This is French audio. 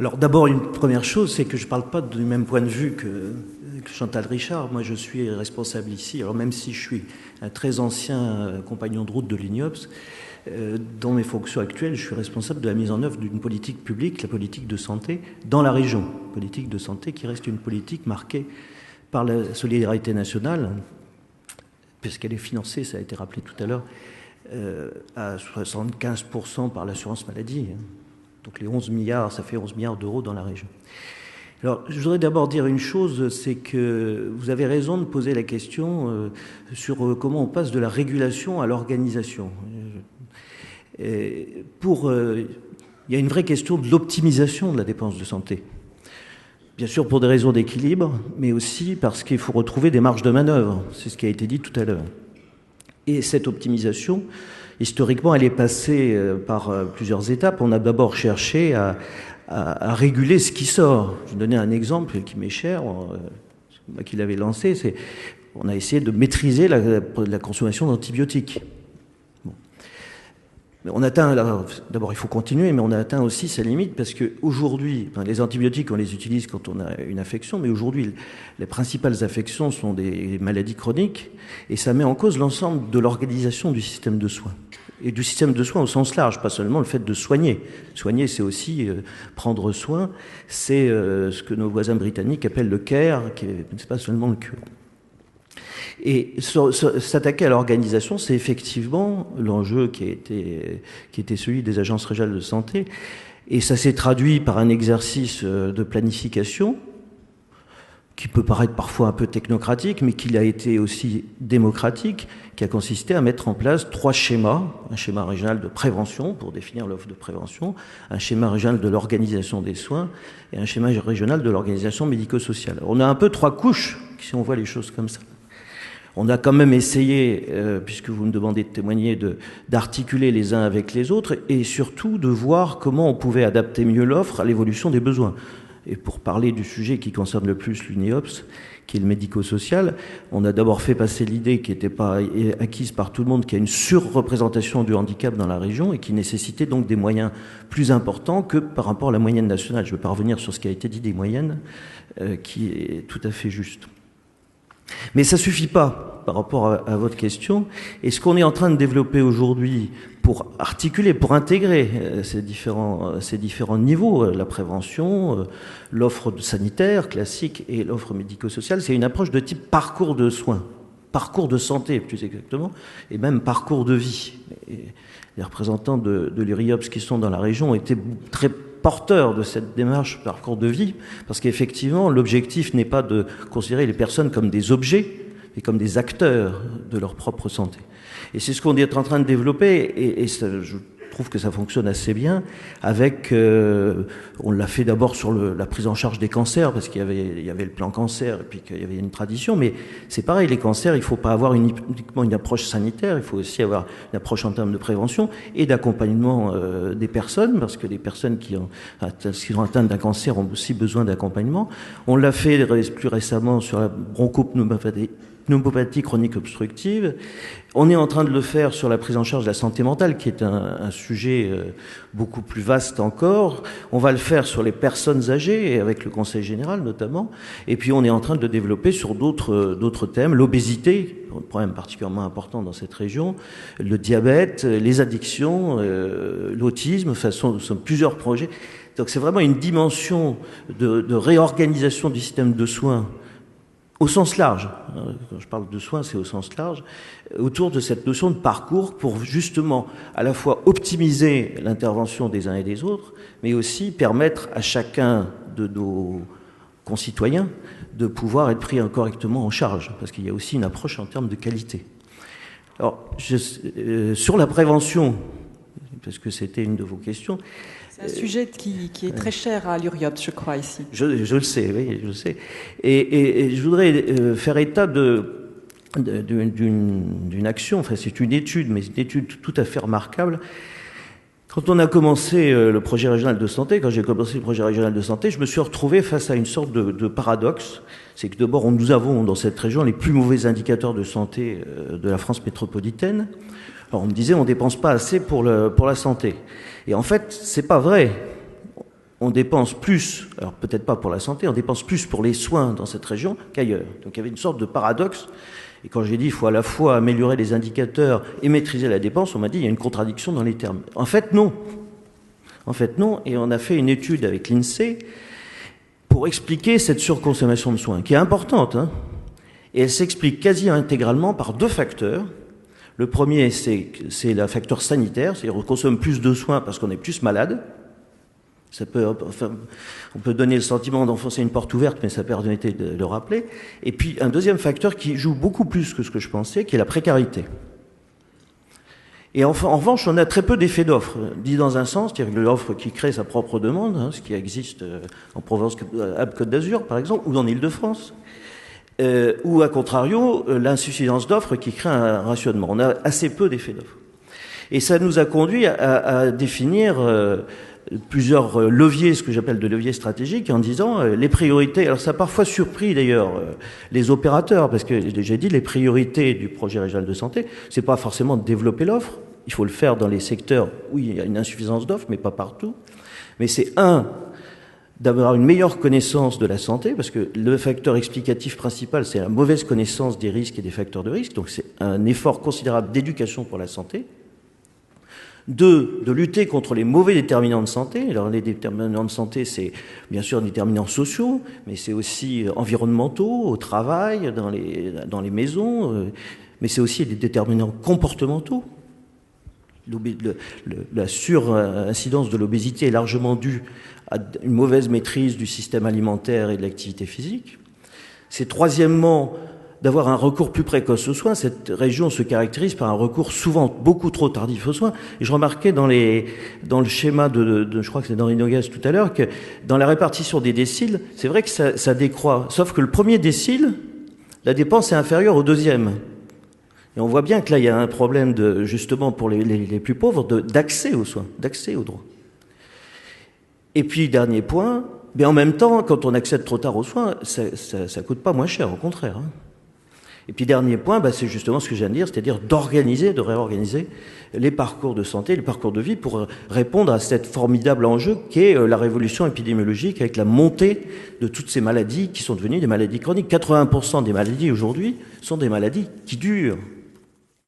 Alors d'abord, une première chose, c'est que je ne parle pas du même point de vue que Chantal Richard. Moi, je suis responsable ici. Alors même si je suis un très ancien compagnon de route de l'INIOPS, dans mes fonctions actuelles, je suis responsable de la mise en œuvre d'une politique publique, la politique de santé, dans la région. Politique de santé qui reste une politique marquée par la solidarité nationale, puisqu'elle est financée, ça a été rappelé tout à l'heure, à 75% par l'assurance maladie. Donc les 11 milliards, ça fait 11 milliards d'euros dans la région. Alors, je voudrais d'abord dire une chose, c'est que vous avez raison de poser la question sur comment on passe de la régulation à l'organisation. Il y a une vraie question de l'optimisation de la dépense de santé. Bien sûr pour des raisons d'équilibre, mais aussi parce qu'il faut retrouver des marges de manœuvre. C'est ce qui a été dit tout à l'heure. Et cette optimisation, historiquement, elle est passée par plusieurs étapes. On a d'abord cherché à réguler ce qui sort. Je vais donner un exemple qui m'est cher, c'est moi qui l'avais lancé, c'est on a essayé de maîtriser la consommation d'antibiotiques. Bon. Mais on atteint, d'abord il faut continuer, mais on a atteint aussi sa limite parce qu'aujourd'hui, les antibiotiques on les utilise quand on a une infection, mais aujourd'hui les principales affections sont des maladies chroniques et ça met en cause l'ensemble de l'organisation du système de soins. Et du système de soins au sens large, pas seulement le fait de soigner. Soigner, c'est aussi prendre soin, c'est ce que nos voisins britanniques appellent le care, c'est pas seulement le cure. Et s'attaquer à l'organisation, c'est effectivement l'enjeu qui était celui des agences régionales de santé. Et ça s'est traduit par un exercice de planification qui peut paraître parfois un peu technocratique, mais qui a été aussi démocratique, qui a consisté à mettre en place 3 schémas. Un schéma régional de prévention, pour définir l'offre de prévention, un schéma régional de l'organisation des soins, et un schéma régional de l'organisation médico-sociale. On a un peu 3 couches, si on voit les choses comme ça. On a quand même essayé, puisque vous me demandez de témoigner, d'articuler les uns avec les autres, et surtout de voir comment on pouvait adapter mieux l'offre à l'évolution des besoins. Et pour parler du sujet qui concerne le plus l'UNIOPS, qui est le médico-social, on a d'abord fait passer l'idée qui n'était pas acquise par tout le monde, qu'il y a une surreprésentation du handicap dans la région et qui nécessitait donc des moyens plus importants que par rapport à la moyenne nationale. Je ne vais pas revenir sur ce qui a été dit des moyennes, qui est tout à fait juste. Mais ça ne suffit pas par rapport à votre question. Et ce qu'on est en train de développer aujourd'hui pour articuler, pour intégrer ces différents niveaux, la prévention, l'offre sanitaire classique et l'offre médico-sociale, c'est une approche de type parcours de soins, parcours de santé plus exactement, et même parcours de vie. Et les représentants de l'URIOPS qui sont dans la région ont été très porteurs de cette démarche parcours de vie, parce qu'effectivement, l'objectif n'est pas de considérer les personnes comme des objets, mais comme des acteurs de leur propre santé. Et c'est ce qu'on est en train de développer, et ça, je trouve que ça fonctionne assez bien, avec, on l'a fait d'abord sur la prise en charge des cancers, parce qu'il y avait le plan cancer, et puis qu'il y avait une tradition, mais c'est pareil, les cancers, il ne faut pas avoir uniquement une approche sanitaire, il faut aussi avoir une approche en termes de prévention et d'accompagnement des personnes, parce que les personnes qui ont atteint d'un cancer ont aussi besoin d'accompagnement. On l'a fait plus récemment sur la bronchopneumopathie chronique obstructive. On est en train de le faire sur la prise en charge de la santé mentale, qui est un sujet beaucoup plus vaste encore. On va le faire sur les personnes âgées, et avec le Conseil général notamment. Et puis on est en train de le développer sur d'autres thèmes. L'obésité, un problème particulièrement important dans cette région, le diabète, les addictions, l'autisme, enfin, ce sont plusieurs projets. Donc c'est vraiment une dimension de réorganisation du système de soins au sens large, quand je parle de soins, c'est au sens large, autour de cette notion de parcours pour justement à la fois optimiser l'intervention des uns et des autres, mais aussi permettre à chacun de nos concitoyens de pouvoir être pris correctement en charge, parce qu'il y a aussi une approche en termes de qualité. Alors, sur la prévention, parce que c'était une de vos questions, c'est un sujet qui est très cher à l'URIOPS, je crois, ici. Je le sais, oui, je le sais. Et je voudrais faire état d'une action, enfin c'est une étude, mais une étude tout à fait remarquable. Quand on a commencé le projet régional de santé, quand j'ai commencé le projet régional de santé, je me suis retrouvé face à une sorte de paradoxe. C'est que d'abord, nous avons dans cette région les plus mauvais indicateurs de santé de la France métropolitaine. Alors on me disait, on ne dépense pas assez pour la santé. Et en fait, c'est pas vrai. on dépense plus, alors peut-être pas pour la santé, on dépense plus pour les soins dans cette région qu'ailleurs. Donc il y avait une sorte de paradoxe. Et quand j'ai dit qu'il faut à la fois améliorer les indicateurs et maîtriser la dépense, on m'a dit qu'il y a une contradiction dans les termes. En fait, non. En fait, non. Et on a fait une étude avec l'INSEE pour expliquer cette surconsommation de soins, qui est importante, hein. Et elle s'explique quasi intégralement par 2 facteurs. Le premier, c'est le facteur sanitaire, c'est-à-dire qu'on consomme plus de soins parce qu'on est plus malade. Ça peut, enfin, on peut donner le sentiment d'enfoncer une porte ouverte, mais ça permettait de le rappeler. Et puis un deuxième facteur qui joue beaucoup plus que ce que je pensais, qui est la précarité. Et en revanche, on a très peu d'effets d'offre, dit dans un sens, c'est-à-dire l'offre qui crée sa propre demande, hein, ce qui existe en Provence-Alpes-Côte d'Azur, par exemple, ou en Île-de-France, ou à contrario, l'insuffisance d'offres qui crée un rationnement. On a assez peu d'effets d'offre. Et ça nous a conduit à définir plusieurs leviers, ce que j'appelle de leviers stratégiques, en disant les priorités. Alors ça a parfois surpris d'ailleurs les opérateurs, parce que j'ai dit les priorités du projet régional de santé, c'est pas forcément de développer l'offre. Il faut le faire dans les secteurs où il y a une insuffisance d'offre, mais pas partout. Mais c'est d'avoir une meilleure connaissance de la santé, parce que le facteur explicatif principal, c'est la mauvaise connaissance des risques et des facteurs de risque. Donc c'est un effort considérable d'éducation pour la santé. 2, de lutter contre les mauvais déterminants de santé. Alors les déterminants de santé, c'est bien sûr des déterminants sociaux, mais c'est aussi environnementaux, au travail, dans les maisons, mais c'est aussi des déterminants comportementaux. La surincidence de l'obésité est largement due à une mauvaise maîtrise du système alimentaire et de l'activité physique. C'est troisièmement d'avoir un recours plus précoce aux soins. Cette région se caractérise par un recours souvent beaucoup trop tardif aux soins. Et je remarquais dans le schéma je crois que c'est d'Henri Noguès tout à l'heure, que dans la répartition des déciles, c'est vrai que ça décroît. Sauf que le premier décile, la dépense est inférieure au deuxième. Et on voit bien que là, il y a un problème justement pour les plus pauvres, d'accès aux soins, d'accès aux droits. Et puis, dernier point, mais en même temps, quand on accède trop tard aux soins, ça coûte pas moins cher, au contraire, hein. Et puis dernier point, c'est justement ce que je viens de dire, c'est-à-dire de réorganiser les parcours de santé, les parcours de vie pour répondre à cet formidable enjeu qu'est la révolution épidémiologique avec la montée de toutes ces maladies qui sont devenues des maladies chroniques. 80% des maladies aujourd'hui sont des maladies qui durent.